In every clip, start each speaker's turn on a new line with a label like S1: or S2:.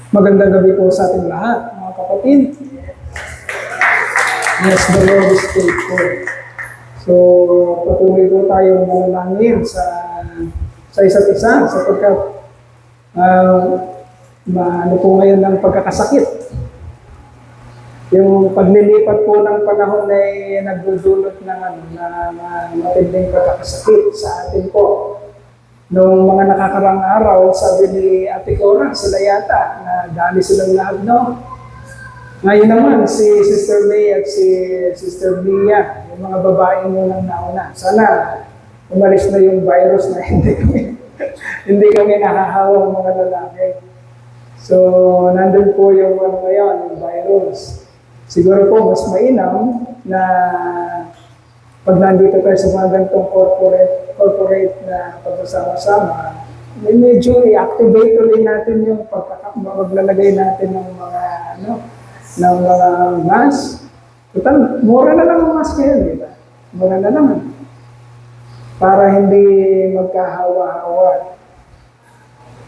S1: Magandang gabi po sa ating lahat, mga kapatid. Yes, the Lord is faithful. So, patuloy po tayong manalangin sa isa't isa sapagkat ano po ngayon ng pagkakasakit. Yung paglilipat po ng panahon ay nagdudulot ng matinding pagkakasakit sa atin po. Noong mga nakakarang araw, sabi ni Ate Cora, sila yata, na dali silang lahat, no? Ngayon naman, si Sister May at si Sister Mia, yung mga babae munang nauna. Sana umalis na yung virus na hindi kami nakahawang mga lalaki. So, nandun po yung ngayon, yung virus. Siguro po, mas mainam na pag nandito tayo sa mga ganitong corporate na pagsasama-sama, medyo i-activate ulit natin yung maglalagay natin ng mga mask. Total, mura na lang ang mask ngayon, di ba? Mura na naman. Para hindi magkahawa-hawa.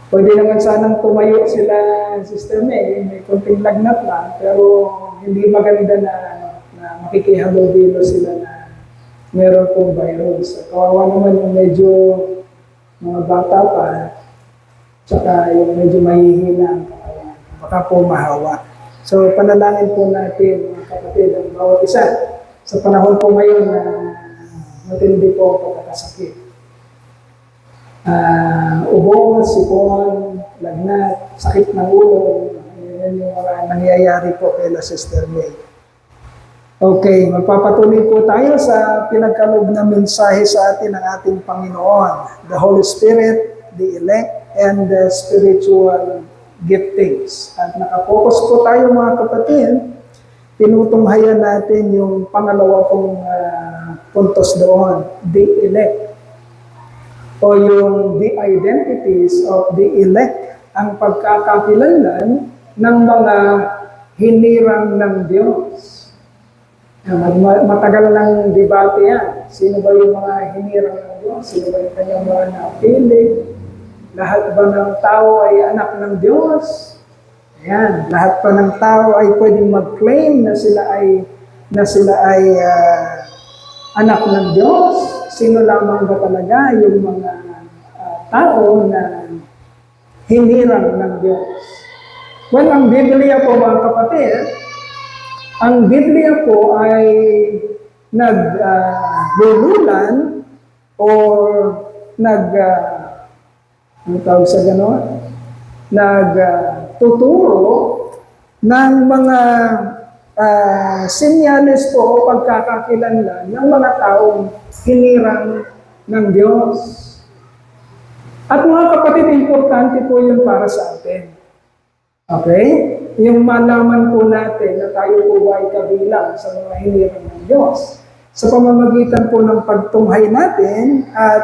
S1: Pwede naman sanang tumayo sila, Sister may konting lagnat lang, pero hindi maganda na makikihabol-bilo sila na meron pong virus. Kawawa naman yung medyo mga bata pa, tsaka yung medyo mahihina ang kawawa. Baka po mahawa. So, panalangin po natin, mga kapatid, ang bawat isa sa panahon po ngayon na matindi po ang pagkakasakit. Ubo, sipon, lagnat, sakit ng ulo, yan yung mga nangyayari po kay Sister May. Okay, magpapatuloy po tayo sa pinagkaloob na mensahe sa atin ng ating Panginoon, the Holy Spirit, the elect, and the spiritual giftings. At nakapokus po tayo mga kapatid, tinutunghayan natin yung pangalawa pong puntos doon, the elect, o yung the identities of the elect, ang pagkakakilanlan ng mga hinirang ng Diyos. Matagal ng debate yan. Sino ba yung mga hinirang ng Diyos? Sino ba yung kanyang mga napili? Lahat ba ng tao ay anak ng Diyos? Ayan. Lahat pa ng tao ay pwedeng mag-claim na sila ay anak ng Diyos? Sino lamang ba talaga yung mga tao na hinirang ng Diyos? Well, ang Biblia po mga kapatid, ang Biblia po ay naglululan or ano tawag sa gano'n? Nagtuturo ng mga senyales po o pagkakakilanlan ng mga taong hinirang ng Diyos. At mga kapatid, importante po yun para sa atin. Okay? Yung malaman po natin na tayo po ay kabilang sa mga hinirang ng Diyos. Sa pamamagitan po ng pagtunghay natin at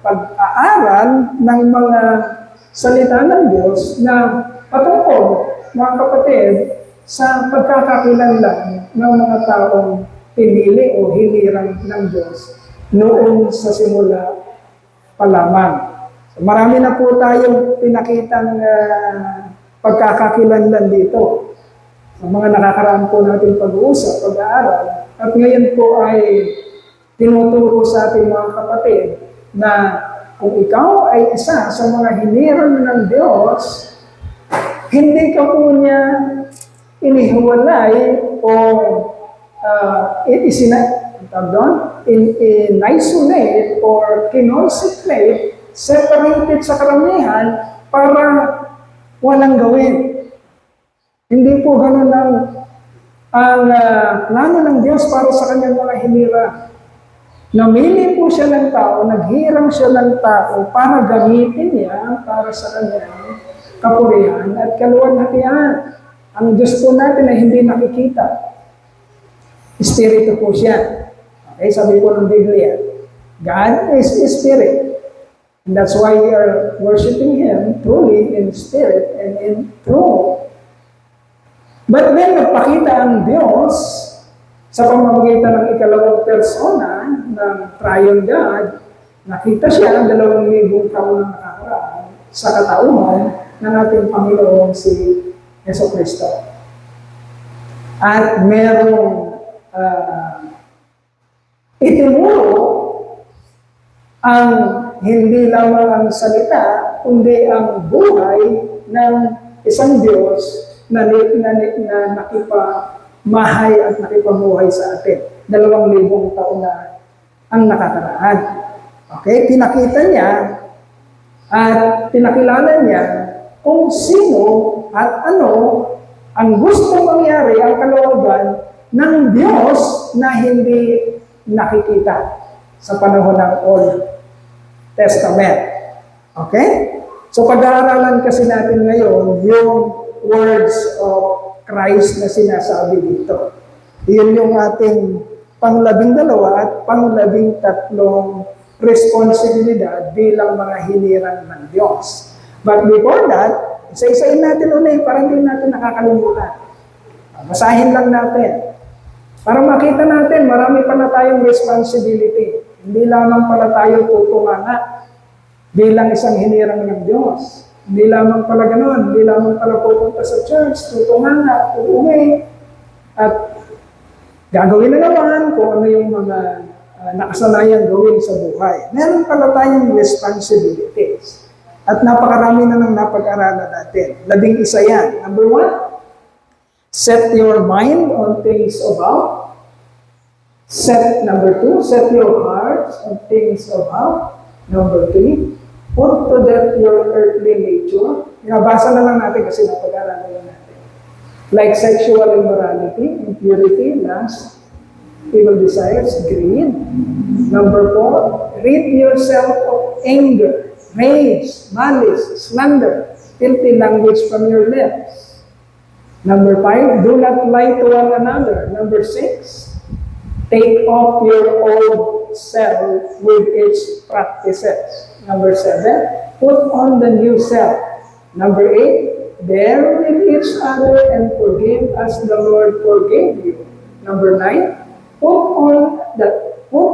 S1: pag-aaral ng mga salita ng Diyos na patungkol, mga kapatid, sa pagkakakilanlan ng mga taong pinili o hinirang ng Diyos noon sa simula pa lamang. So, marami na po tayong pinakitang pagkakakilanlan dito. Ang mga nakakaraan po natin pag-uusap, pag-aaral, at ngayon po ay tinuturo sa ating mga kapatid na kung ikaw ay isa sa mga hinirang ng Diyos, hindi ka po niya inihiwalay o in-isolate or kinonsecrate, separated sa karamihan para walang gawin. Hindi po ganun ang plano ng Diyos para sa kanyang mga hinirang. Namili po siya ng tao, naghirang siya ng tao para gamitin niya para sa kanyang kapurihan at kaluwalhatian. Ang Diyos po natin ay hindi nakikita. Espiritu po siya. Okay, sabi po ng Biblia, God is Spirit. And that's why we are worshiping Him truly in spirit and in truth. But then, nagpakita ang Diyos sa pamamagitan ng ikalawang persona ng Triune God. Nakita siya ang 2,000 taon na nakakaraan sa katauhan ng ating Panginoong si Jesucristo. At merong itinuro ang hindi lamang ang salita, kundi ang buhay ng isang Diyos na nakipamahay at nakipabuhay sa atin. 2,000 taon na ang nakakaraan. Okay? Pinakita niya at pinakilala niya kung sino at ano ang gusto mangyari, ang kalooban ng Diyos na hindi nakikita sa panahon ng Old Testament. Okay? So pag-aaralan kasi natin ngayon yung words of Christ na sinasabi dito. Iyon yung ating pang-12 at pang-13 responsibilidad bilang mga hinirang ng Diyos. But before that, isa-isain natin ulit para hindi natin nakakalimutan. Basahin lang natin. Para makita natin, marami pa na tayong responsibility. Hindi lamang pala tayo tutunganga bilang isang hinirang ng Diyos. Hindi lamang pala ganoon. Hindi lamang pala pupunta sa church, tutunganga, uuwi, at gagawin na naman kung ano yung mga nakasanayang gawin sa buhay. Meron pala tayong responsibilities. At napakarami na nang napag-aralan natin. 11 yan. Number 1, set your mind on things above. Number 2, set your hearts on things above. Number 3, put to death your earthly nature. Nabasa na lang natin kasi napag-aralan na natin. Like sexual immorality, impurity, lust, evil desires, greed. Number 4, rid yourself of anger, rage, malice, slander, filthy language from your lips. Number 5, do not lie to one another. Number 6, take off your old self with its practices. Number 7, put on the new self. Number 8, bear with each other and forgive as the Lord forgave you. Number 9, put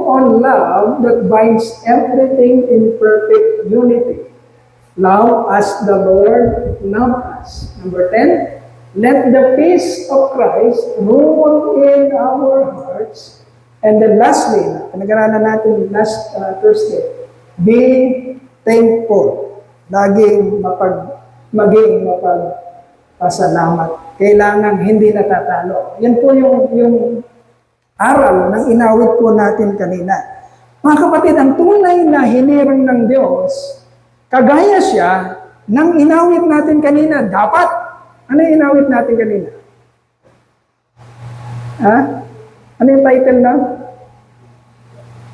S1: on love that binds everything in perfect unity. Love as the Lord loved us. Number 10, let the peace of Christ rule in our hearts. And then lastly, pinag-aralan natin last Thursday, be thankful. Maging mapagpasalamat. Kailangan hindi natatalo. Yan po yung aral ng inawit po natin kanina. Mga kapatid, ang tunay na hinirang ng Diyos, kagaya siya ng inawit natin kanina. Dapat, ano yung inawit natin kanina? Ha? Ano yung title na?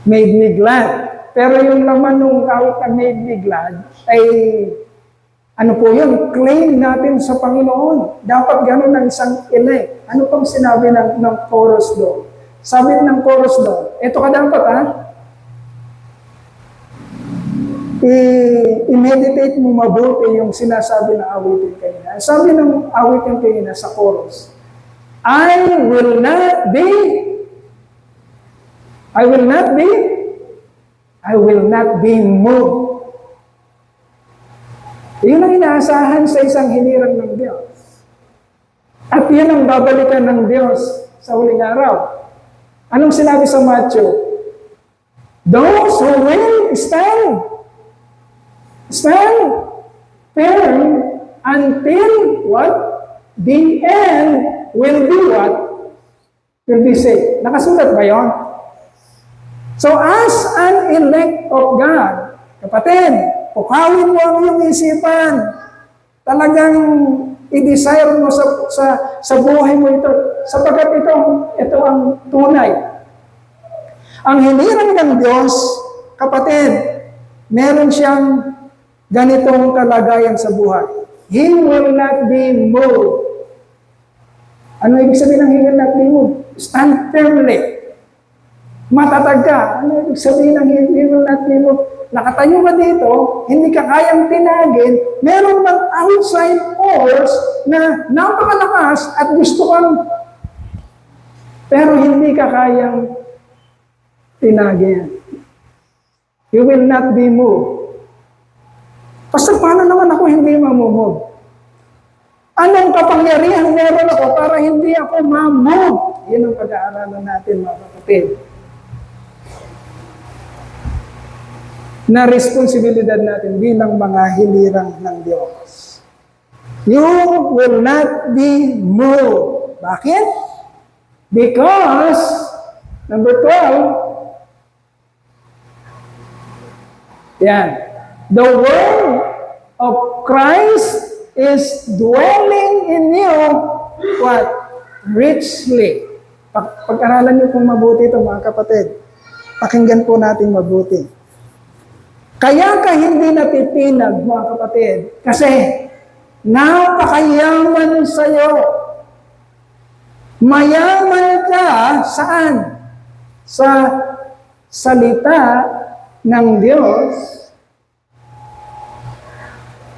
S1: Made me glad. Pero yung laman ng awit na made me glad ay ano po yun? Claim natin sa Panginoon. Dapat gano'n ng isang elect. Ano pang sinabi ng chorus doon? Sabi ng chorus doon, ito ka dapat i-meditate mo mabuti yung sinasabi ng awitin kanina. Sabi ng awitin kanina sa chorus, I will not be moved. Yun ang inaasahan sa isang hinirang ng Diyos. At yun ang babalikan ng Diyos sa huling araw. Anong sinabi sa Matthew? Those who will stand firm until what? The end will be what? Will be saved. Nakasulat ba yun? So as an elect of God, kapatid, pukawin mo ang iyong isipan. Talagang i-desire mo sa buhay mo ito. Sapagkat ito ang tunay. Ang hinirang ng Diyos, kapatid, meron siyang ganitong kalagayan sa buhay. He will not be moved. Ano ibig sabihin ng he will not be moved? Stand firmly. Matatag ka. Ano ibig sabihin ng he will not be moved? Nakatayo ka dito, hindi ka kayang tinagin, meron ng outside force na napakalakas at gusto kang, pero hindi ka kayang tinagin. You will not be moved. Pastor, paano naman ako hindi mamumove? Anong kapangyarihan meron ako para hindi ako mamove? Yun ang pag-aaralan natin, mga kapatid. Na responsibilidad natin bilang mga hilirang ng Diyos. You will not be moved. Bakit? Because, number 12, yan, the word of Christ is dwelling in you, what? Richly. Pag-aralan niyo kung mabuti ito, mga kapatid. Pakinggan po natin mabuti. Kaya ka hindi napitinag, mga kapatid, kasi napakayaman sa'yo. Mayaman ka saan? Sa salita ng Diyos.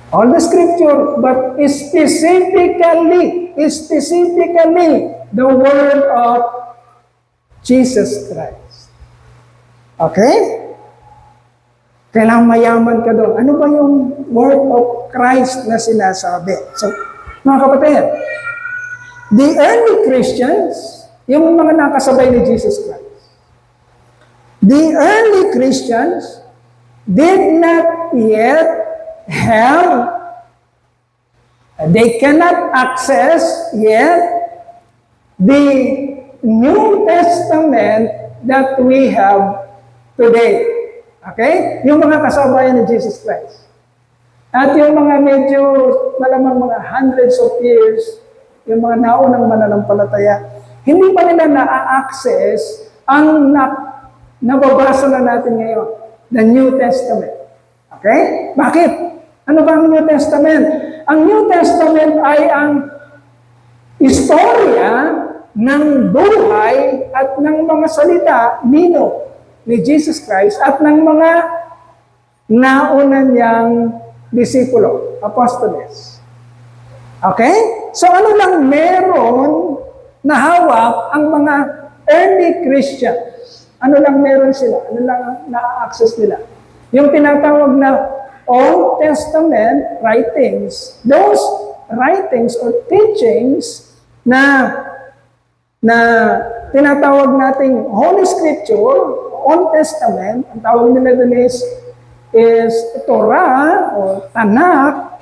S1: All the scripture, but specifically, the word of Jesus Christ. Okay? Kailangan mayaman ka doon. Ano ba yung word of Christ na sinasabi? So, mga kapatid, the early Christians, yung mga nakasabay ni Jesus Christ, the early Christians did not yet have, they cannot access yet the New Testament that we have today. Okay? Yung mga kasabayan ni Jesus Christ. At yung mga medyo, malamang mga hundreds of years, yung mga naunang mananampalataya, hindi pa nila na-access ang nababasa na natin ngayon, the New Testament. Okay? Bakit? Ano ba ang New Testament? Ang New Testament ay ang istorya ng buhay at ng mga salita ni Jesus Christ at ng mga nauna niyang disipulo, apostoles. Okay? So ano lang meron na hawak ang mga early Christians? Ano lang meron sila? Ano lang na-access nila? Yung tinatawag na Old Testament writings, those writings or teachings na tinatawag nating Holy Scripture, Old Testament, ang tawag nila dun is Torah o Tanakh.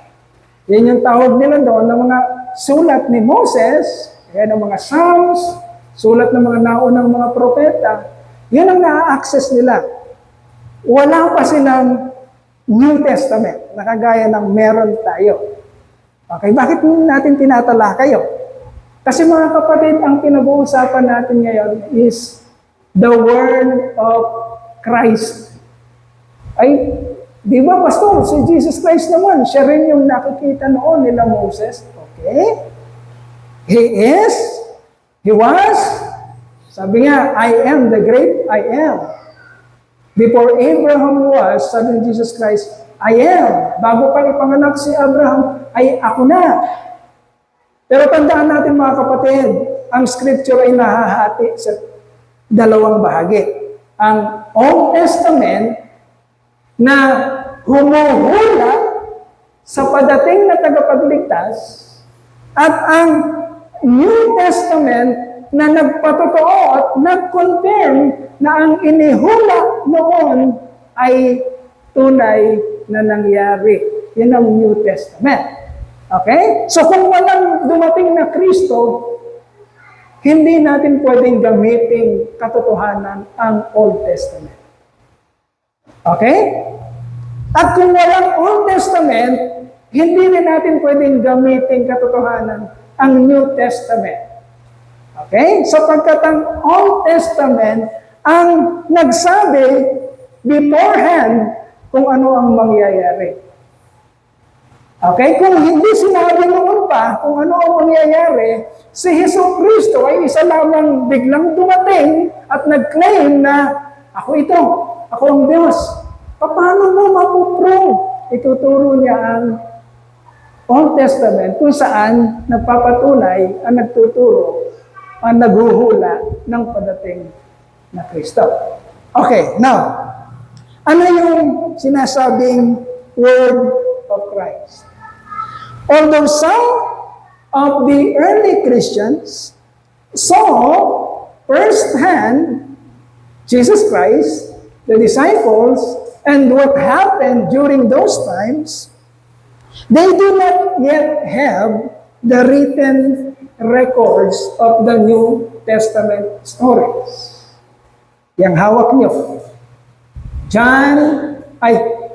S1: Yan yung tawag nila doon ng mga sulat ni Moses, yan ang mga Psalms, sulat ng mga naunang mga propeta. Yun ang na-access nila. Wala pa silang New Testament na kagaya ng meron tayo. Okay, bakit natin tinatalakay yun? Kasi mga kapatid, ang pinag-uusapan natin ngayon is the word of Christ. Ay, di ba, Pastor? Si Jesus Christ naman, siya rin yung nakikita noon nila Moses. Okay? He was, sabi nga, I am the great I am. Before Abraham was, sabi ni Jesus Christ, I am. Bago pa ipanganak si Abraham, ay ako na. Pero tandaan natin mga kapatid, ang scripture ay nahahati sa dalawang bahagi. Ang Old Testament na humuhula sa padating na tagapagligtas at ang New Testament na nagpatotoo at nag-confirm na ang inihula noon ay tunay na nangyari. Yan ang New Testament. Okay? So kung walang dumating na Kristo, hindi natin pwedeng gamitin katotohanan ang Old Testament. Okay? At kung walang Old Testament, hindi rin natin pwedeng gamitin katotohanan ang New Testament. Okay? Sapagkat ang Old Testament ang nagsabi beforehand kung ano ang mangyayari. Okay? Kung hindi sinabi noon pa kung ano ang mangyayari, si Jesucristo ay isa lamang biglang dumating at nag-claim na ako ito, ako ang Diyos. Paano mo mapuprove? Ituturo niya ang Old Testament kung saan nagpapatunay ang nagtuturo, ang naghuhula ng padating na Kristo. Okay, now, ano yung sinasabing word of Christ. Although some of the early Christians saw firsthand Jesus Christ, the disciples, and what happened during those times, they do not yet have the written records of the New Testament stories. Yang hawak nyo.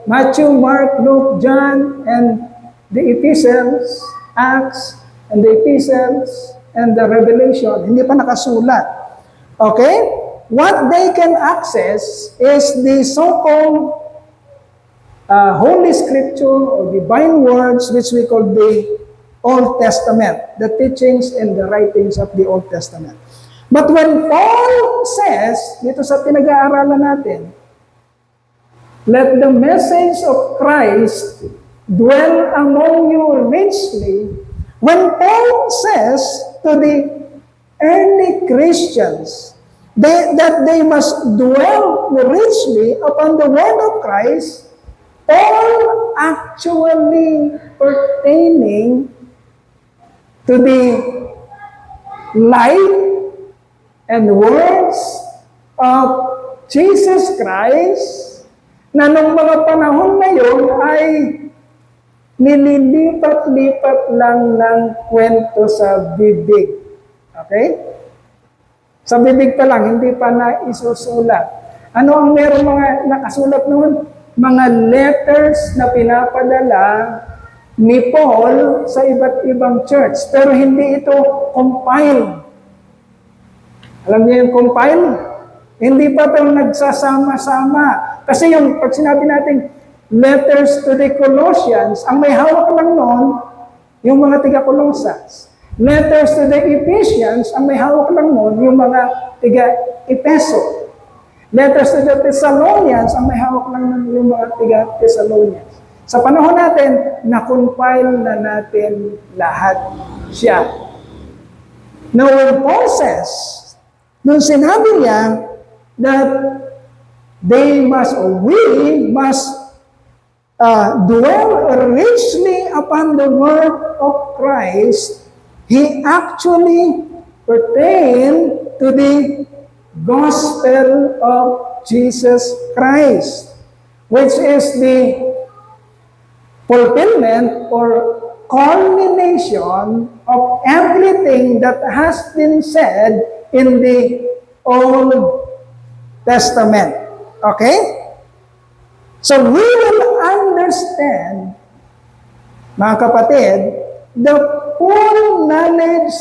S1: Matthew, Mark, Luke, John, and the epistles, Acts, and the epistles, and the Revelation. Hindi pa nakasulat. Okay? What they can access is the so-called Holy Scripture or divine words, which we call the Old Testament, the teachings and the writings of the Old Testament. But when Paul says, dito sa pinag-aaralan natin, let the message of Christ dwell among you richly, when Paul says to the early Christians that they must dwell richly upon the word of Christ, Paul actually pertaining to the life and words of Jesus Christ na nung mga panahon na yun ay nililipat-lipat lang ng kwento sa bibig. Okay? Sa bibig pa lang, hindi pa na isusulat. Ano ang meron mga nakasulat noon? Mga letters na pinapadala ni Paul sa iba't ibang church. Pero hindi ito compile. Alam niyo yung compile? Hindi pa ito nagsasama-sama. Kasi yung pag sinabi natin, letters to the Colossians, ang may hawak lang noon, yung mga tiga-Colossas. Letters to the Ephesians, ang may hawak lang noon, yung mga tiga-Epeso. Letters to the Thessalonians, ang may hawak lang noon, yung mga tiga-Thessalonians. Sa panahon natin, na-compile na natin lahat siya. Now, when Paul says, nung sinabi niya that we must dwell richly upon the word of Christ, he actually pertained to the gospel of Jesus Christ, which is the fulfillment or culmination of everything that has been said in the Old Testament. Okay? So we will understand, mga kapatid, the full knowledge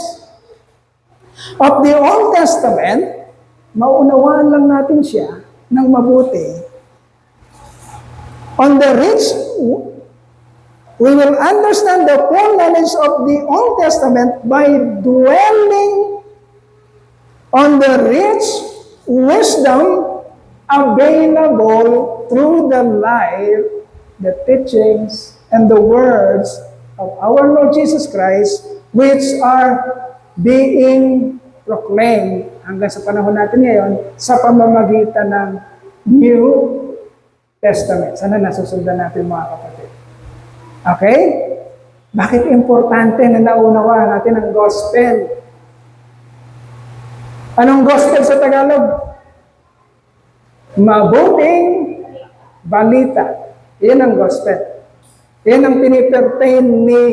S1: of the Old Testament. Maunawaan lang natin siya ng mabuti. On the rich, we will understand the full knowledge of the Old Testament by dwelling on the rich wisdom available through the life, the teachings, and the words of our Lord Jesus Christ, which are being proclaimed hanggang sa panahon natin ngayon sa pamamagitan ng New Testament. Sana nasusundan natin mga kapatid. Okay? Bakit importante na naunawaan natin ang gospel? Anong gospel sa Tagalog? Mabuting balita. Yan ang gospel. Yan ang pinipertain ni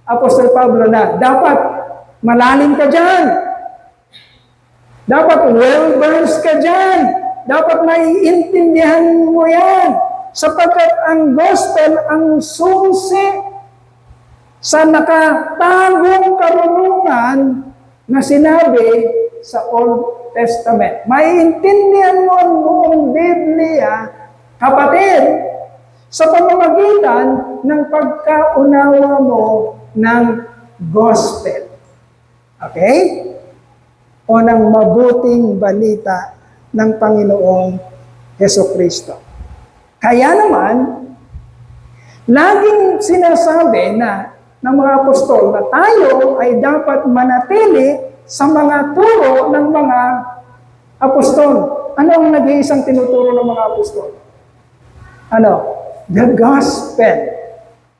S1: Apostol Pablo na dapat malalim ka dyan. Dapat well-versed ka dyan. Dapat naiintindihan mo yan. Sapagkat ang gospel ang susi sa nakatagong karunungan na sinabi sa Old Testament. Maiintindihan mo ang buong Biblia, kapatid, sa pamamagitan ng pagkaunawa mo ng gospel. Okay? O ng mabuting balita ng Panginoong Hesukristo. Kaya naman, laging sinasabi na ng mga apostol na tayo ay dapat manatili sa mga turo ng mga apostol. Ano ang nag-iisang tinuturo ng mga apostol? Ano? The gospel.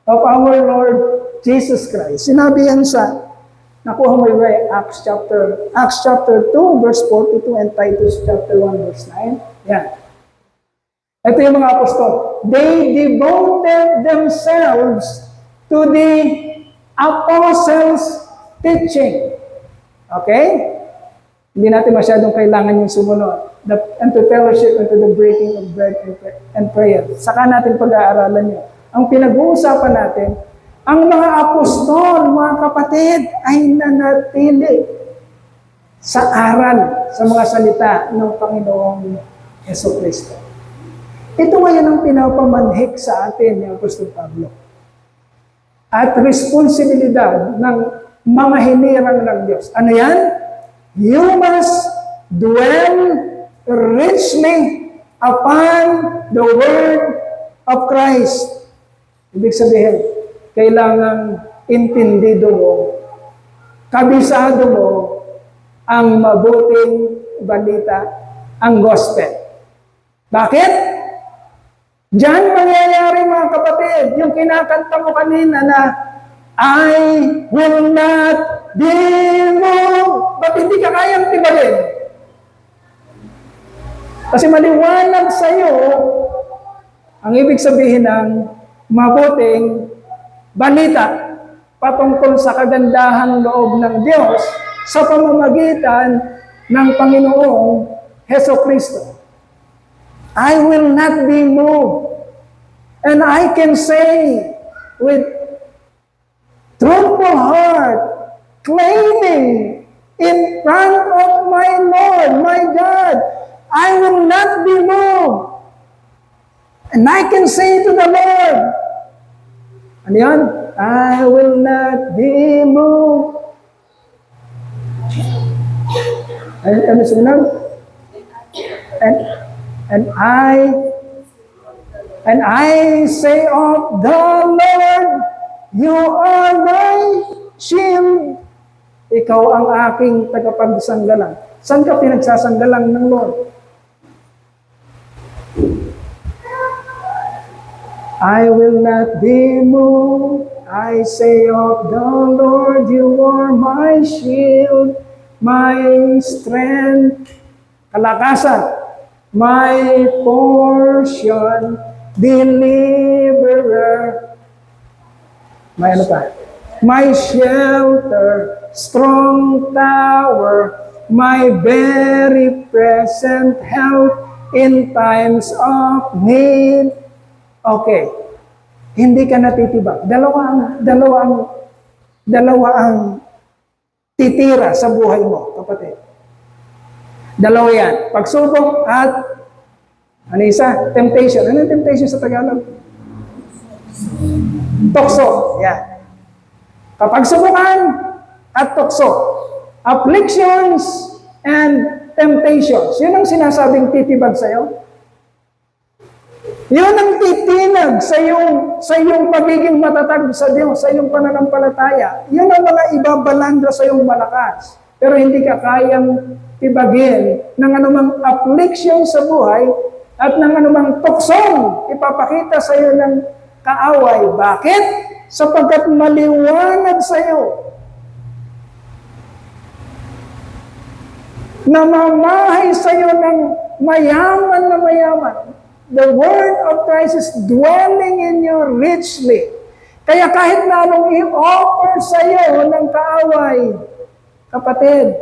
S1: of our Lord Jesus Christ. Sinabi yan sa, nakuha mo yung Acts chapter 2, verse 42, and Titus chapter 1, verse 9. Yan. Ito yung mga apostol. They devoted themselves to the apostles' teaching. Okay? Hindi natin masyadong kailangan yung sumunod. And to fellowship and to the breaking of bread and prayer. Saka natin pag-aaralan yun. Ang pinag-uusapan natin, ang mga apostol, mga kapatid, ay nanatili sa aral, sa mga salita ng Panginoong Jesucristo. Ito ngayon ang pinapamanhik sa atin ni Apostol Pablo. At responsibilidad ng mga hinirang ng Diyos. Ano yan? You must dwell richly upon the word of Christ. Ibig sabihin, kailangan intindido mo, kabisado mo ang mabuting balita, ang gospel. Bakit? Diyan mangyayari mga kapatid, yung kinakanta mo kanina na I will not be moved. Ba't hindi ka kayang tibalin? Kasi maliwanag sa'yo ang ibig sabihin ng mabuting balita patungkol sa kagandahang loob ng Diyos sa pamamagitan ng Panginoong Jesucristo. I will not be moved. And I can say with truthful heart, claiming in front of my Lord, my God, I will not be moved. And I can say to the Lord, ano yan? I will not be moved. Ano sunod? And I say of the Lord, you are my shield. Ikaw ang aking tagapagsanggalang. Saan ka pinagsasanggalang ng Lord? I will not be moved. I say of the Lord, you are my shield, my strength, kalakasan, my portion, deliverer, may ano pa? My shelter, strong tower, my very present help in times of need. Okay. Hindi ka natitibag. Dalawa ang titira sa buhay mo, kapatid. Dalawa yan. Pagsubok at ano isa? Temptation. Ano yung temptation sa Tagalog? Tukso. Yan. Kapagsubukan at tukso. Afflictions and temptations. Yun ang sinasabing titibag sa'yo. Yun ang titinag sa iyong pagiging matatag sa Diyos, sa iyong pananampalataya. Yun ang mga ibabalanda sa iyong malakas. Pero hindi ka kayang tibagin ng anumang affliction sa buhay at ng anumang tuksong ipapakita sa iyo ng kaaway. Bakit? Sapagkat maliwanag sa iyo na mamahay sa iyo ng mayaman na mayaman. The word of Christ is dwelling in you richly. Kaya kahit na anong i-offer sa iyo ng kaaway, kapatid,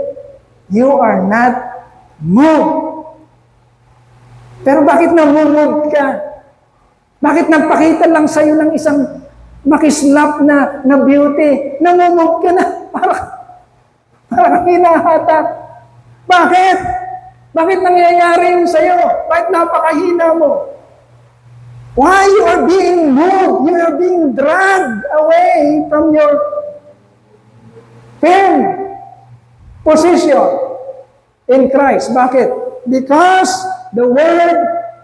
S1: you are not moved. Pero bakit namumove ka? Bakit nagpakita lang sa iyo ng isang makislap na beauty? Namumove ka na, parang hinahatak. Bakit? Bakit nangyayari yun sa'yo? Bakit napakahina mo? Why you are being moved? You are being dragged away from your firm position in Christ. Bakit? Because the word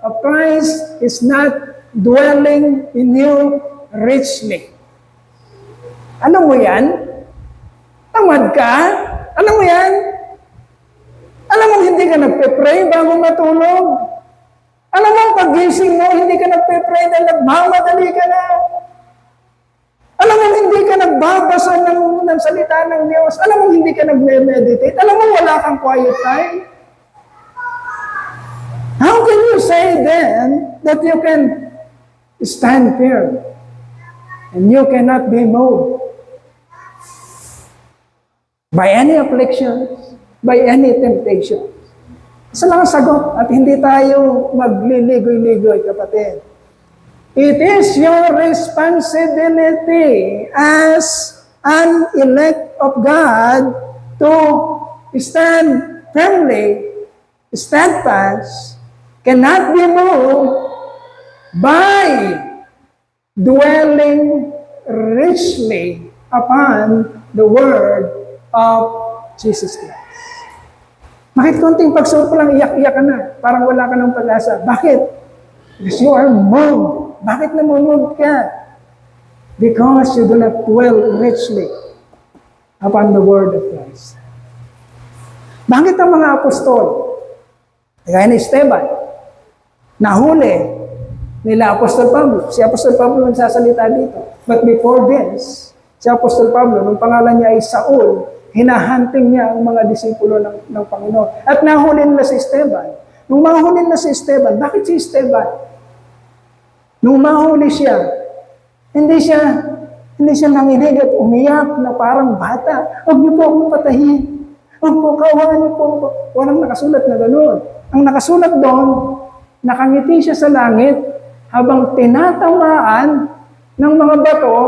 S1: of Christ is not dwelling in you richly. Alam mo yan? Tamad ka? Alam mo yan? Alam mo, hindi ka nagpe-pray bago matulog. Alam mo, pag-gising mo, hindi ka nagpe-pray dahil nagmamadali ka na. nanonood ng salita ng Diyos, alam mo hindi ka nagme-meditate, alam mo wala kang quiet time. How can you say then that you can stand firm and you cannot be moved by any afflictions, by any temptation? Isa lang ang sagot at hindi tayo magliligoy-ligoy, kapatid. It is your responsibility as an elect of God to stand firmly, steadfast, cannot be moved by dwelling richly upon the Word of Jesus Christ. Bakit konting pagsuot lang, iyak-iyak ka na? Parang wala ka ng pag-asa. Bakit? Because you are moved. Bakit namumove ka? Because you do not dwell richly upon the Word of Christ. Bakit ang mga apostol, kaya ni Esteban, nahuli nila Apostol Pablo. Si Apostol Pablo nagsasalita dito. But before this, si Apostol Pablo, nung pangalan niya ay Saul, hinahunting niya ang mga disipulo ng Panginoon. At nahuli nila si Esteban. Nung mahuli nila si Esteban, bakit si Esteban? Nung mahuli siya, hindi siya nanginig at umiyak na parang bata. Huwag niyo po akong patayin. Huwag po, kawahan niyo po ako. Walang nakasulat na gano'n. Ang nakasulat doon, nakangiti siya sa langit habang tinatamaan ng mga bato,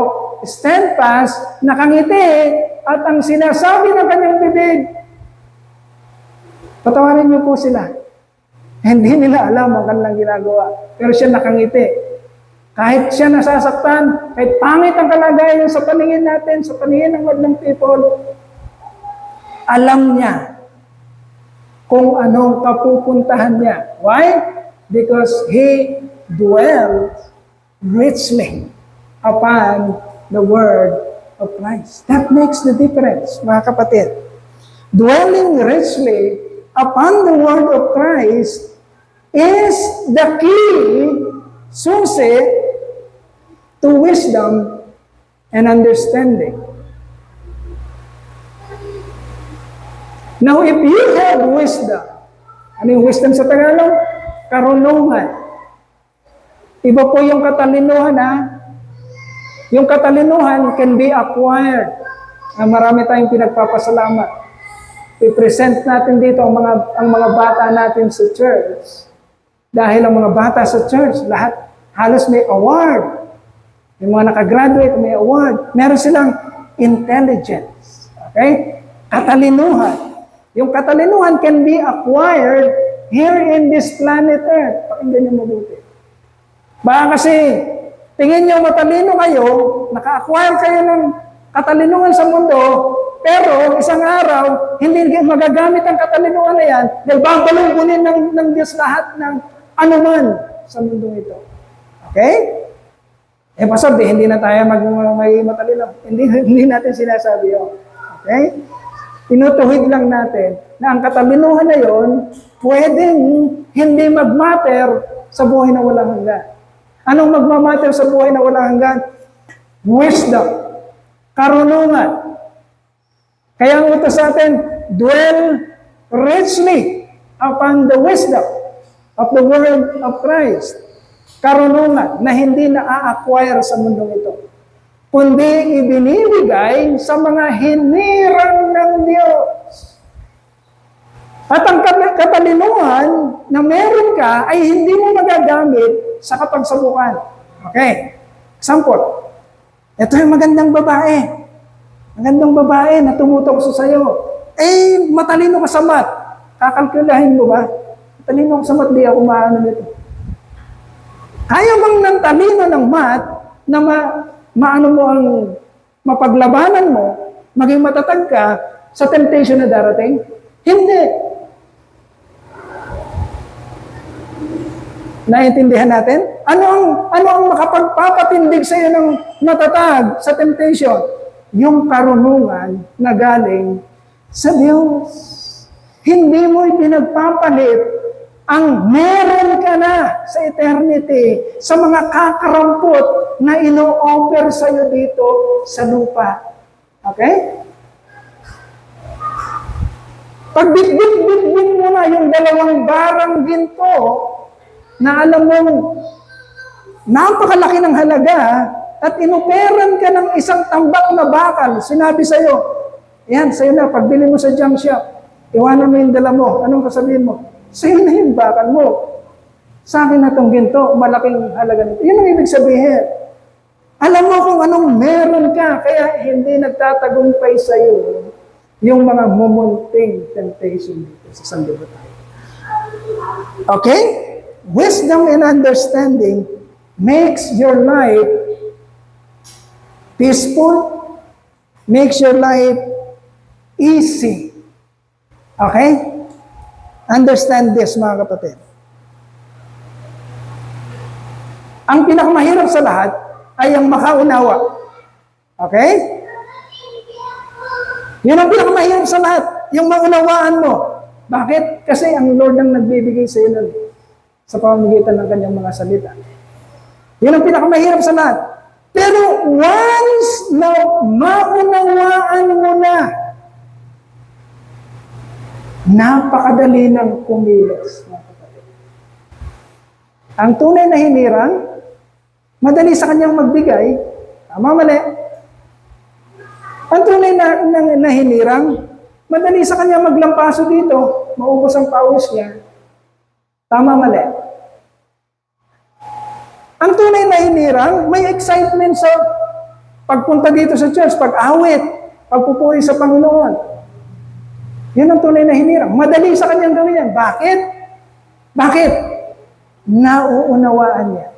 S1: steadfast, nakangiti, at ang sinasabi ng kanyang bibig, patawarin niyo po sila. Hindi nila alam ang kanilang ginagawa. Pero siya nakangiti. Kahit siya nasasaktan, kahit pangit ang kalagayan sa paningin natin, sa paningin ng madlang people, alam niya kung anong kapupuntahan niya. Why? Because he dwells richly upon the Word of Christ. That makes the difference, mga kapatid. Dwelling richly upon the Word of Christ is the key, susi, to wisdom and understanding. Now, if you have wisdom, ano yung wisdom sa Tagalog? Karunungan. Iba po yung katalinuhan, ha? Yung katalinuhan can be acquired. Marami tayong pinagpapasalamat. I-present natin dito ang mga bata natin sa church. Dahil ang mga bata sa church, lahat halos may award. Yung mga nakagraduate may award. Meron silang intelligence. Okay? Katalinuhan. Yung katalinuhan can be acquired here in this planet Earth. Pakinggan niyo mabuti. Baka kasi tingin niyo matalino kayo, naka-acquire kayo ng katalinuhan sa mundo, pero isang araw, hindi magagamit ang katalinuhan na yan dahil babalungkunin ng Diyos lahat ng anuman sa mundo ito. Okay? Pastor, hindi na tayo may matalino. Hindi natin sinasabi yun. Okay? Tinutuhid lang natin na ang katalinuhan na yon pwedeng hindi mag-matter sa buhay na walang hanggan. Anong magmamatter sa buhay na walang hanggan? Wisdom. Karunungan. Kaya ang utos sa atin, dwell richly upon the wisdom of the Word of Christ. Karunungan na hindi na-acquire sa mundong ito, kundi ibinibigay sa mga hinirang ng Diyos. At ang katalinuhan na meron ka ay hindi mo magagamit sa kapagsabukan. Okay. Example. Ito yung magandang babae. Magandang babae na tumutok sa sayo. Matalino ka sa math. Kakalkulahin mo ba? Matalino ka sa math, di ako maano nito. Kaya bang ng talino ng math na maano mo ang mapaglabanan mo, maging matatag ka sa temptation na darating? Hindi. Naiintindihan natin? Ano ang makapagpapatindig sa iyo ng matatag sa temptation? Yung karunungan na galing sa Diyos. Hindi mo ipinagpapalit ang meron ka na sa eternity, sa mga kakarampot na ino-offer sa iyo dito sa lupa. Okay? Pag bitbit-bitbit mo na yung 2 barang ginto na alam mong napakalaki ng halaga at inoperan ka ng isang tambak na bakal, sinabi sa'yo, yan, sa'yo na, pagbili mo sa junk shop, iwanan mo yung dala mo, anong sasabihin mo? Sa'yo na yung bakal mo. Sa akin na itong ginto, malaking halaga nito. Yun ang ibig sabihin. Alam mo kung anong meron ka, kaya hindi nagtatagumpay sa'yo yung mga mumunting temptation dito sa sanlibutan. Okay? Wisdom and understanding makes your life peaceful, makes your life easy. Okay? Understand this, mga kapatid. Ang pinakamahirap sa lahat ay ang makaunawa. Okay? Yun ang pinakamahirap sa lahat, yung maunawaan mo. Bakit? Kasi ang Lord ang nagbibigay sa iyo nun, sa pamamagitan ng kanyang mga salita. Yun ang pinakamahirap sa lahat. Pero once na maunawaan mo na, napakadali ng kumilos. Ang tunay na hinirang, madali sa kanyang magbigay, tama mali. Ang tunay na hinirang, madali sa kanya maglampaso dito, maubos ang pawis niya. Tama, mali. Ang tunay na hinirang, may excitement sa pagpunta dito sa church, pag-awit, pagpupuri sa Panginoon. Yun ang tunay na hinirang. Madali sa kanyang gawin yan. Bakit? Bakit? Nauunawaan niya.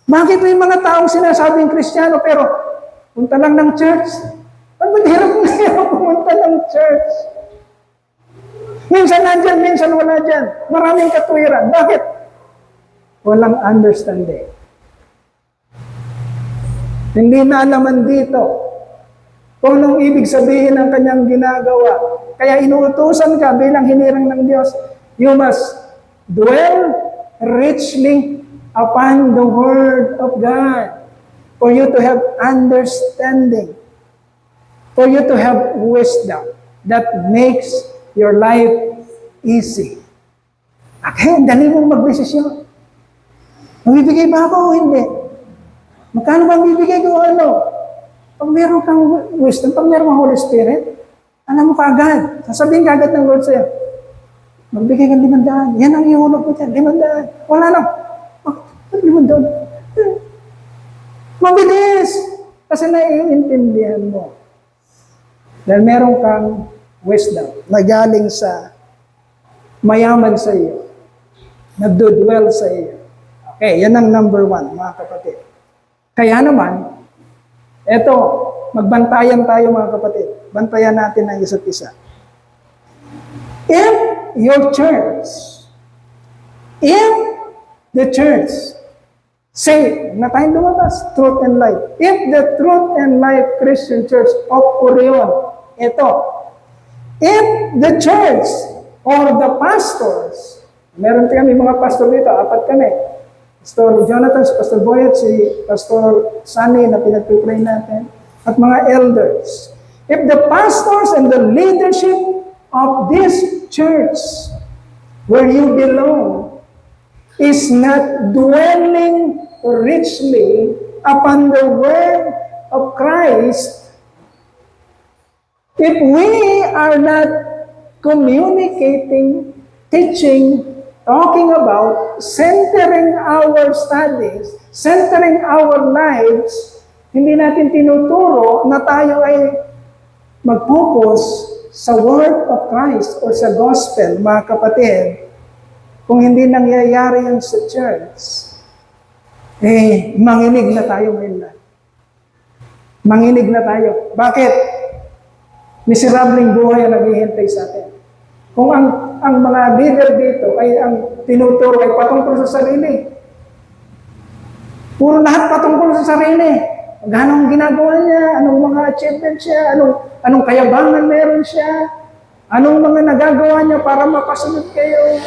S1: Bakit may mga taong sinasabing Kristiyano pero punta lang ng church? Ba't hirap na hirap pumunta ng church? Minsan nandyan, minsan wala dyan. Maraming katwiran. Bakit? Walang understanding. Hindi naalaman dito kung anong ibig sabihin ng kanyang ginagawa. Kaya inuutusan ka bilang hinirang ng Diyos, you must dwell richly upon the Word of God for you to have understanding, for you to have wisdom that makes your life easy. Okay, dali mong magdesisyon. Magbibigay ba ako o hindi? Magkano ba bibigay ko ano? Pag meron kang wisdom, pag meron kang Holy Spirit, alam mo kaagad. Sasabihin kaagad ng Lord sa'yo, magbigay kang 500. Yan ang ihulog ko dyan, 500. Wala lang. 500. Mabilis. Kasi naiintindihan mo. Dahil meron kang wisdom na galing sa mayaman sa iyo. Nagdudwell sa iyo. Okay, yan ang number 1, mga kapatid. Kaya naman, eto, magbantayan tayo mga kapatid. Bantayan natin ang isa't isa. If your church, if the church, say, na tayong lumabas, Truth and Life. If the Truth and Life Christian Church of Orion, ito, if the church or the pastors, meron kami mga pastor dito, 4 kami, Pastor Jonathan, si Pastor Boyet, si Pastor Sunny na pinagpipray natin, at mga elders. If the pastors and the leadership of this church where you belong is not dwelling richly upon the word of Christ, if we are not communicating, teaching, talking about, centering our studies, centering our lives, hindi natin tinuturo na tayo ay mag-focus sa Word of Christ o sa Gospel, mga kapatid. Kung hindi nangyayari yan sa church, manginig na tayo ngayon. Manginig na tayo. Bakit? Miserableng buhay ang naghihintay sa atin. Kung ang mga leader dito ay ang tinuturo ay patungkol sa sarili. Puro lahat patungkol sa sarili. Anong ginagawa niya, anong mga achievements siya, anong kayabangan meron siya, anong mga nagagawa niya para makasunod kayo.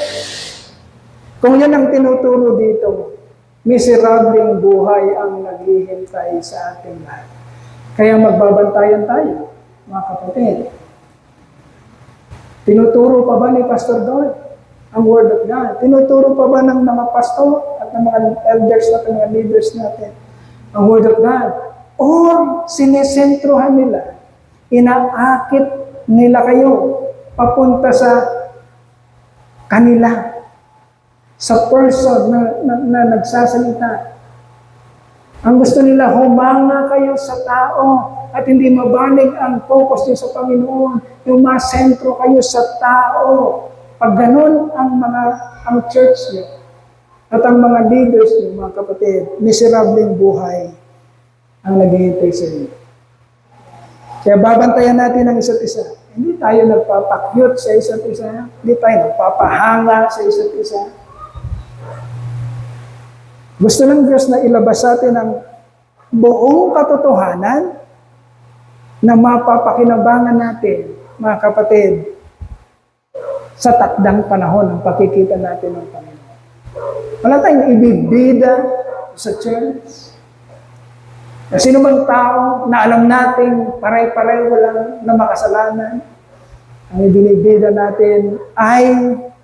S1: Kung yan ang tinuturo dito, miserableng buhay ang naghihintay sa ating lahat. Kaya magbabantayan tayo, mga kapatid. Tinuturo pa ba ni Pastor Don ang Word of God? Tinuturo pa ba ng mga pastor at ng mga elders at mga leaders natin ang Word of God? Or sinesentruhan nila, inaakit nila kayo papunta sa kanila, sa person na nagsasalita. Ang gusto nila, humanga kayo sa tao at hindi mabaling ang focus niyo sa Panginoon. Yung masentro kayo sa tao. Pag ganun ang church niyo at ang mga leaders niyo, mga kapatid, miserableng buhay ang naghihintay sa inyo. Kaya babantayan natin ang isa't isa. Hindi tayo nagpapakyut sa isa't isa. Hindi tayo nagpapahanga sa isa't isa. Gusto ng Diyos na ilabas sa atin ang buong katotohanan na mapapakinabangan natin, mga kapatid, sa takdang panahon ng pakikita natin ng Panginoon. Wala tayong ibibida sa church. Na sino mang tao na alam nating paray-pareho lang na makasalanan, ang ibinibida natin ay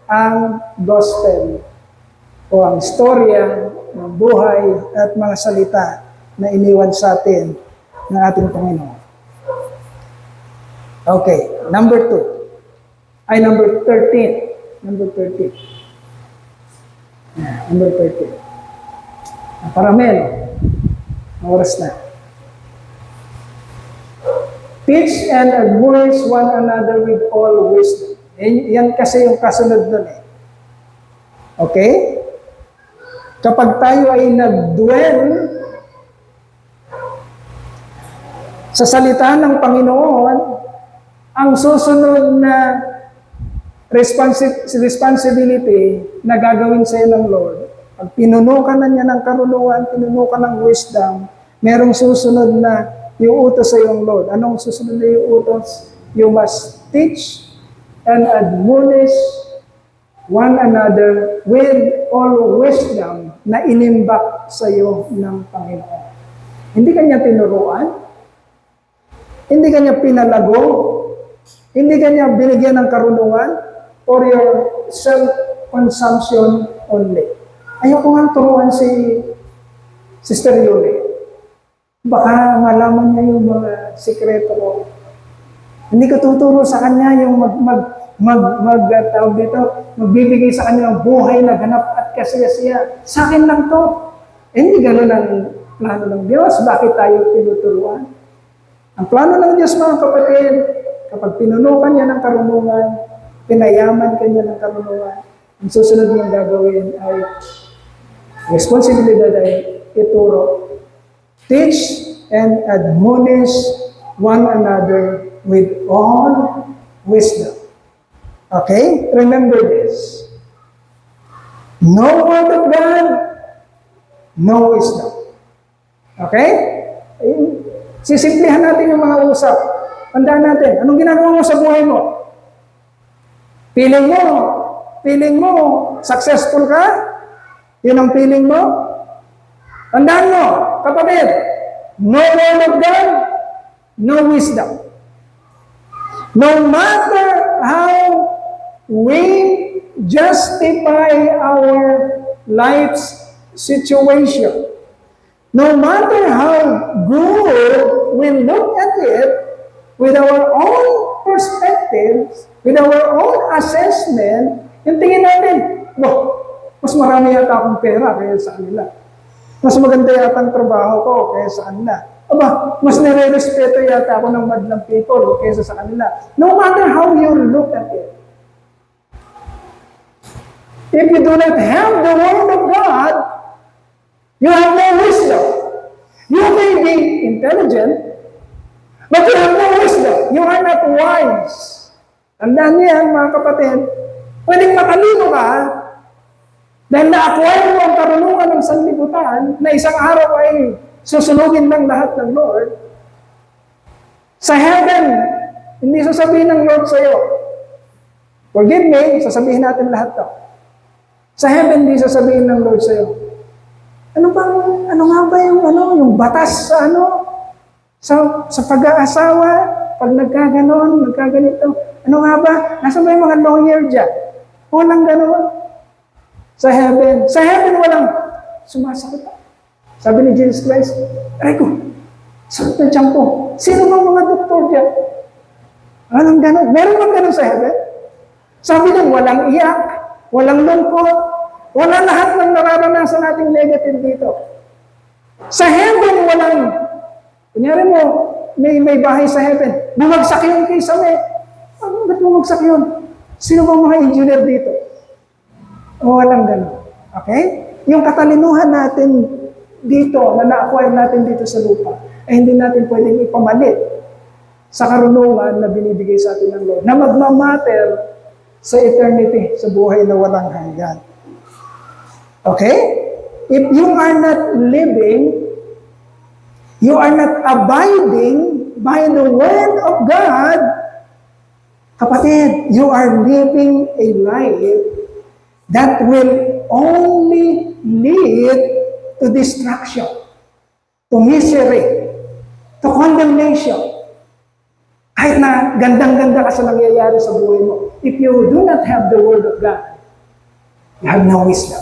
S1: ang gospel o ang istorya ng buhay at mga salita na iniwan sa atin ng ating Panginoon. Okay, number 13. Number 13. Number 13. Paramel. Oras na. Teach and admonish one another with all wisdom. Yan kasi yung kasunod nun eh. Okay? Kapag tayo ay nag-dwell sa salita ng Panginoon, ang susunod na responsibility na gagawin sa iyo ng Lord, pag pinuno ka na niya ng karunungan, pinuno ka ng wisdom, merong susunod na iuutos sa iyong Lord. Anong susunod na iuutos? You must teach and admonish one another with all wisdom na inimbak sa iyo ng Panginoon. Hindi kanya tinuruan, hindi kanya pinalago, hindi kanya binigyan ng karunungan for your self-consumption only. Ayoko nga turuan si Sister Yuli. Baka malaman niya yung mga sikreto ko. Hindi ko tuturo sa kanya yung tawag dito, magbibigay sa kanya ng buhay na ganap at kasiyasiya. Sa akin lang to. Hindi ganun ang plano ng Diyos. Bakit tayo tinuturuan? Ang plano ng Diyos, mga kapatid, kapag pinuno ka niya ng karunungan, pinayaman ka niya ng karunungan, ang susunod niyang gagawin ay responsibilidad ay ituro. Teach and admonish one another with all wisdom. Okay? Remember this. No word of God, no wisdom. Okay? Sisimplihan natin yung mga usap. Tandaan natin, anong ginagawa mo sa buhay mo? Feeling mo, successful ka? Yun ang feeling mo? Tandaan mo, kapatid, no word of God, no wisdom. No matter how we justify our life's situation, no matter how good we look at it with our own perspectives, with our own assessment, yung tingin natin, wow, mas marami yata akong pera kaya sa kanila. Mas maganda yata ang trabaho ko kaya sa kanila. Aba, mas nire-respeto yata ako ng madlang people kaysa sa kanila. No matter how you look at it. If you do not have the Word of God, you have no wisdom. You may be intelligent, but you have no wisdom. You are not wise. Tandaan niyan, mga kapatid. Pwedeng matalino ka, dahil na-acquire mo ang karunungan ng sanlibutan na isang araw ay susunugin ng lahat ng Lord. Sa heaven, hindi sasabihin ng Lord sa'yo, forgive me, sasabihin natin lahat to. Sa heaven, hindi sasabihin ng Lord sa'yo, ano nga ba yung batas sa So, sa pag-aasawa, pag nagkaganito, ano nga ba? Nasaan ba yung mga lawyer dyan? Walang gano'n. Sa heaven walang sumasakit. Sabi ni Jesus Christ, aray ko, sakit na tiyan ko. Sino bang mga doktor dyan? Walang gano'n. Meron bang gano'n sa heaven? Sabi lang, walang iyak, walang lungkot, wala lahat ng nararanasan nating negative dito. Sa heaven, walang, kunyari mo, may bahay sa heaven, bumagsak yung kisame. Ba't bumagsak yun? Sino bang mga engineer dito? Walang gano'n. Okay? Yung katalinuhan natin dito, na na-acquire natin dito sa lupa, ay hindi natin pwedeng ipamalit sa karunungan na binibigay sa atin ng Lord, na magmamatter sa eternity, sa buhay na walang hanggan. Okay? If you are not living, you are not abiding by the Word of God, kapatid, you are living a life that will only lead to destruction, to misery, to condemnation. Kahit na gandang-ganda ka sa nangyayari sa buhay mo, if you do not have the Word of God, you have no wisdom.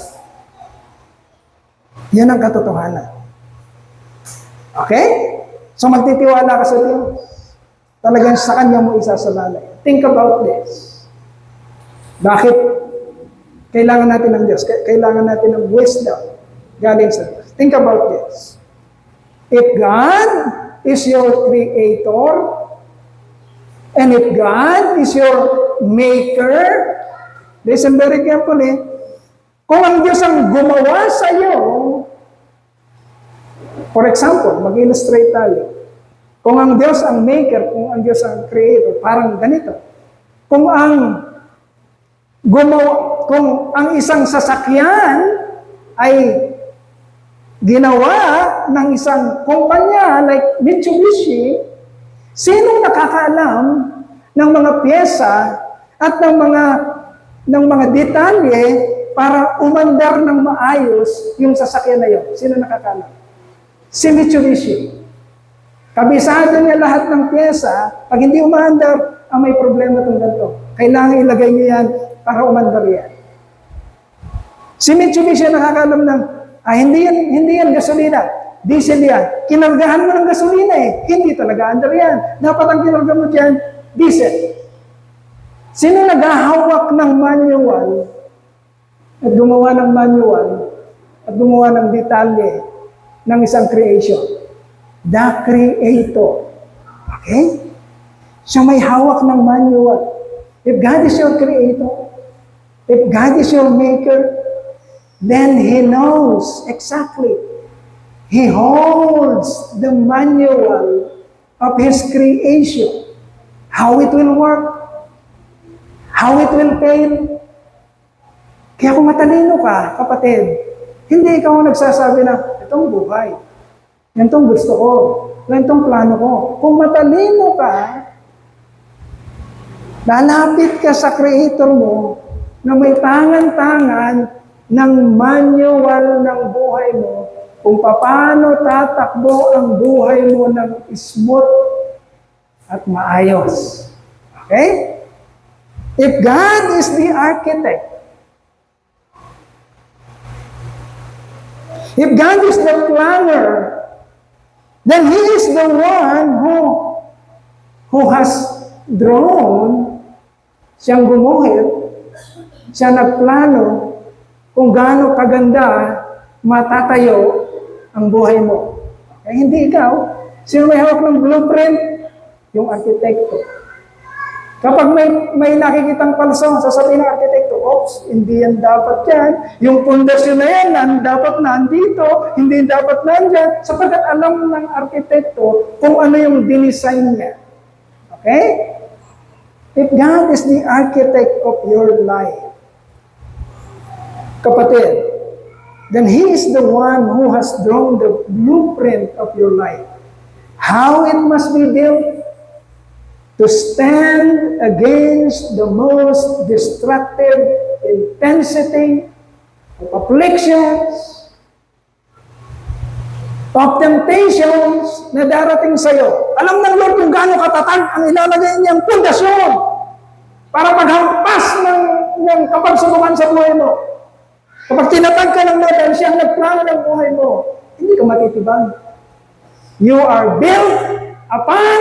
S1: Yan ang katotohanan. Okay? So magtitiwala ka sa Diyos. Talagang sa Kanya mo isasalalay. Think about this. Bakit kailangan natin ng Diyos? Kailangan natin ng wisdom galing sa Diyos. Think about this. If God is your Creator, and if God is your Maker, listen very carefully, kung ang Diyos ang gumawa sa iyo, for example, mag-illustrate tayo, kung ang Diyos ang Maker, kung ang Diyos ang Creator, parang ganito, kung ang kung ang isang sasakyan ay ginawa ng isang kumpanya like Mitsubishi, sinong nakakaalam ng mga pyesa at ng mga detalye para umandar ng maayos yung sasakyan na yun? Sino nakakaalam? Si Mitsubishi. Kabisado niya lahat ng pyesa. Pag hindi umandar, may problema itong ganito. Kailangan ilagay niyo yan para umandar yan. Si Mitsubishi nakakaalam ng, hindi yan gasolina. Diesel yan. Kinargahan mo ng gasolina eh. Hindi talaga andar yan. Dapat ang kinarga mo dyan, diesel. Sino naghahawak ng manual at gumawa ng manual at gumawa ng detalye ng isang creation? The Creator. Okay? Siya may hawak ng manual. If God is your Creator, if God is your Maker, then He knows exactly. He holds the manual of His creation. How it will work. How it will fail. Kaya kung matalino ka, kapatid, hindi ikaw ang nagsasabi na, itong buhay, itong gusto ko, itong plano ko. Kung matalino ka, lalapit ka sa Creator mo na may tangan-tangan ng manual ng buhay mo kung paano tatakbo ang buhay mo ng smooth at maayos. Okay? If God is the architect, if God is the planner, then He is the one who has drawn, siyang gumuhit, siya nagplano kung gaano kaganda matatayo ang buhay mo. Okay? Hindi ikaw. Sino may hawak ng blueprint? Yung arkitekto. Kapag may nakikitang palso, sasabihin ng arkitekto, oops, hindi yan dapat yan. Yung pundasyon na yan, dapat nandito, hindi dapat nandyan, sapagkat alam ng arkitekto kung ano yung dinesign niya. Okay? If God is the architect of your life, kapatid, then He is the one who has drawn the blueprint of your life. How it must be built to stand against the most destructive intensity of afflictions, of temptations na darating sa'yo. Alam ng Lord kung gaano katatag ang ilalagay niyang pundasyon para maghampas ng kapagsubukan sa buhay mo. Kapag tinatag ka ng Lord, dahil siyang nagplano ng buhay mo, hindi ka matitibag. You are built upon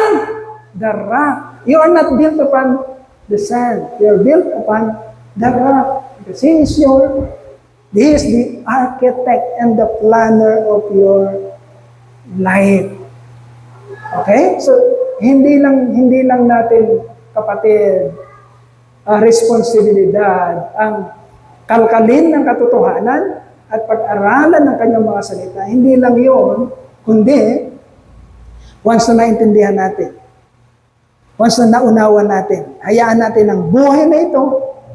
S1: the rock. You are not built upon the sand. You are built upon the rock. Because He is the architect and the planner of your life. Okay? So, hindi lang natin, kapatid, responsibilidad ang kalkalin ng katotohanan at pag-aralan ng kanyang mga salita. Hindi lang yun, kundi once na naintindihan natin, once na naunawa natin, hayaan natin ang buhay na ito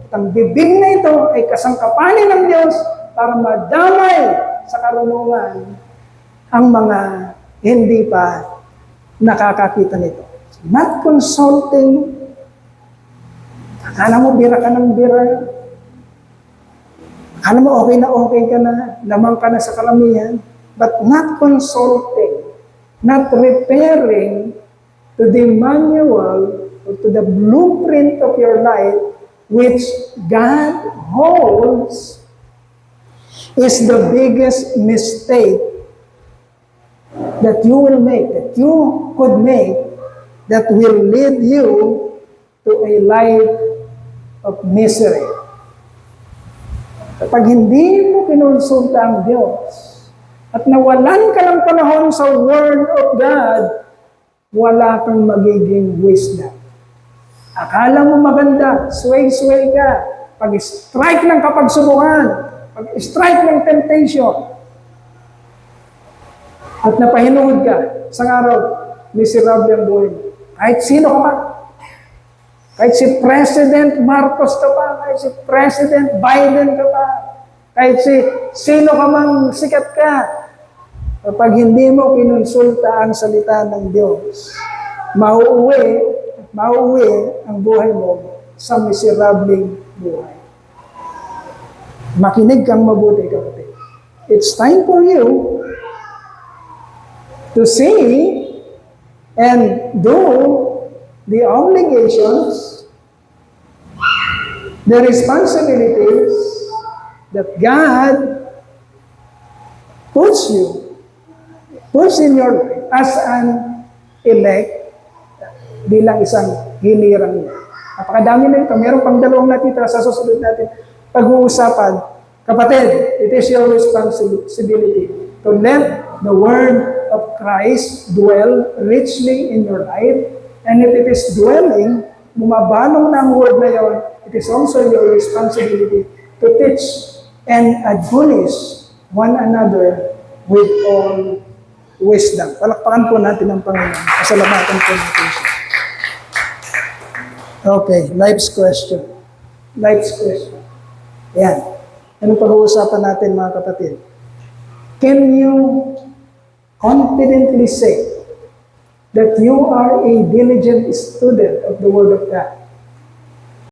S1: at ang bibig na ito ay kasangkapanin ng Diyos para madamay sa karunungan ang mga hindi pa nakakakita nito. Not consulting. Akala mo bira ka ng bira. Akala mo okay ka na, lamang ka na sa karamihan. But not consulting. Not repairing to the manual or to the blueprint of your life which God holds is the biggest mistake that you will make, that you could make, that will lead you to a life of misery. Kapag hindi mo kinonsulta ang Diyos, at nawalan ka ng panahon sa Word of God, wala kang magiging wisdom. Akala mo maganda, sway-sway ka, pag-strike ng kapagsubukan, pag-strike ng temptation, at napahinuhod ka, isang araw, miserable ang buhay mo. Kahit sino ka pa, kahit si President Marcos ka pa, kahit si President Biden ka pa, kahit sino ka mang sikat ka, kapag hindi mo kinonsulta ang salita ng Diyos, mauuwi ang buhay mo sa miserableng buhay. Makinig kang mabuti, kapatid. It's time for you to see and do the obligations, the responsibilities that God puts in your life as an elect bilang isang hinirang niya. Napakadami na ito. Meron pang dalawang natitira sa susunod natin pag-uusapan. Kapatid, it is your responsibility to let the Word of Christ dwell richly in your life. And if it is dwelling, bumabanong na ang Word na yun, it is also your responsibility to teach and admonish one another with all wisdom. Palakpakan po natin ang Panginoon. Pasalamatan po natin siya. Okay, life's question. Life's question. Yan. Anong pag-uusapan natin, mga kapatid? Can you confidently say that you are a diligent student of the Word of God?